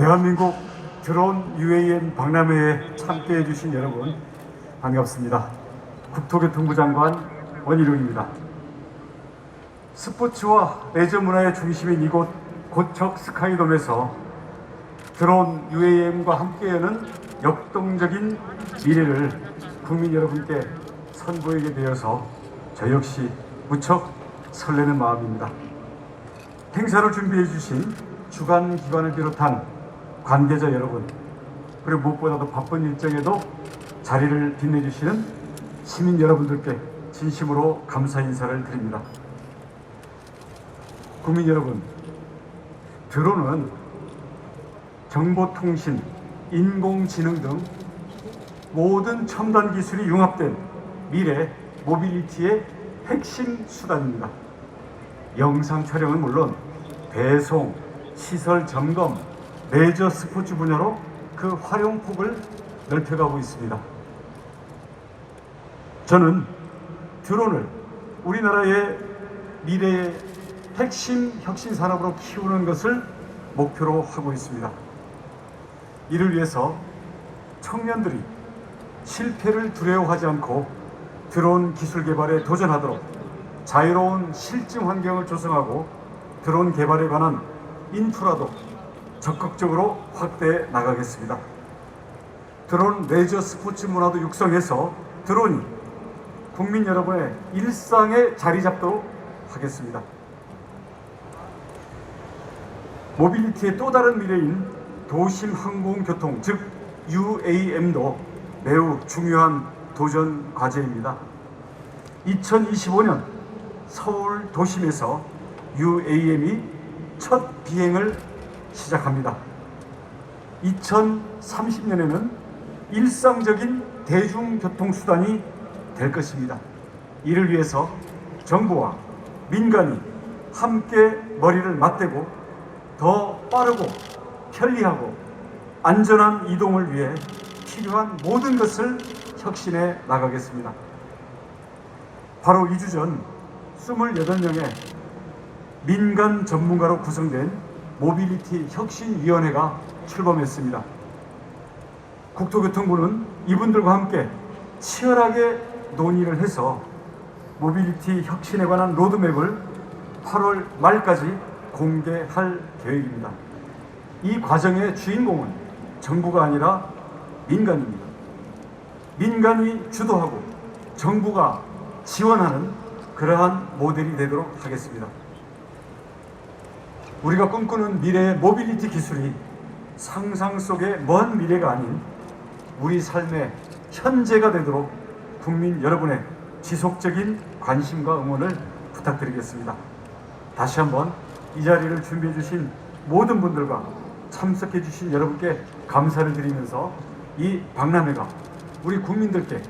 대한민국 드론 UAM 박람회에 참여해 주신 여러분 반갑습니다. 국토교통부 장관 원희룡입니다. 스포츠와 레저 문화의 중심인 이곳 고척 스카이돔에서 드론 UAM과 함께 여는 역동적인 미래를 국민 여러분께 선보이게 되어서 저 역시 무척 설레는 마음입니다. 행사를 준비해 주신 주관 기관을 비롯한 관계자 여러분, 그리고 무엇보다도 바쁜 일정에도 자리를 빛내주시는 시민 여러분들께 진심으로 감사 인사를 드립니다. 국민 여러분, 드론은 정보통신, 인공지능 등 모든 첨단 기술이 융합된 미래 모빌리티의 핵심 수단입니다. 영상 촬영은 물론 배송, 시설 점검, 레저 스포츠 분야로 그 활용폭을 넓혀가고 있습니다. 저는 드론을 우리나라의 미래의 핵심 혁신 산업으로 키우는 것을 목표로 하고 있습니다. 이를 위해서 청년들이 실패를 두려워하지 않고 드론 기술 개발에 도전하도록 자유로운 실증 환경을 조성하고 드론 개발에 관한 인프라도 적극적으로 확대해 나가겠습니다. 드론 레저 스포츠 문화도 육성해서 드론이 국민 여러분의 일상에 자리 잡도록 하겠습니다. 모빌리티의 또 다른 미래인 도심 항공교통, 즉 UAM도 매우 중요한 도전 과제입니다. 2025년 서울 도심에서 UAM이 첫 비행을 시작합니다. 2030년에는 일상적인 대중교통수단이 될 것입니다. 이를 위해서 정부와 민간이 함께 머리를 맞대고 더 빠르고 편리하고 안전한 이동을 위해 필요한 모든 것을 혁신해 나가겠습니다. 바로 2주 전 28명의 민간 전문가로 구성된 모빌리티 혁신위원회가 출범했습니다. 국토교통부는 이분들과 함께 치열하게 논의를 해서 모빌리티 혁신에 관한 로드맵을 8월 말까지 공개할 계획입니다. 이 과정의 주인공은 정부가 아니라 민간입니다. 민간이 주도하고 정부가 지원하는 그러한 모델이 되도록 하겠습니다. 우리가 꿈꾸는 미래의 모빌리티 기술이 상상 속의 먼 미래가 아닌 우리 삶의 현재가 되도록 국민 여러분의 지속적인 관심과 응원을 부탁드리겠습니다. 다시 한번 이 자리를 준비해 주신 모든 분들과 참석해 주신 여러분께 감사를 드리면서 이 박람회가 우리 국민들께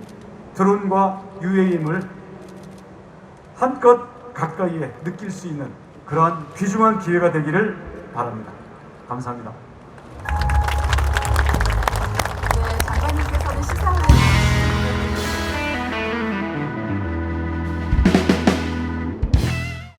드론과 UAM을 한껏 가까이에 느낄 수 있는 그러한 귀중한 기회가 되기를 바랍니다. 감사합니다. 네, 장관님께서는 시상을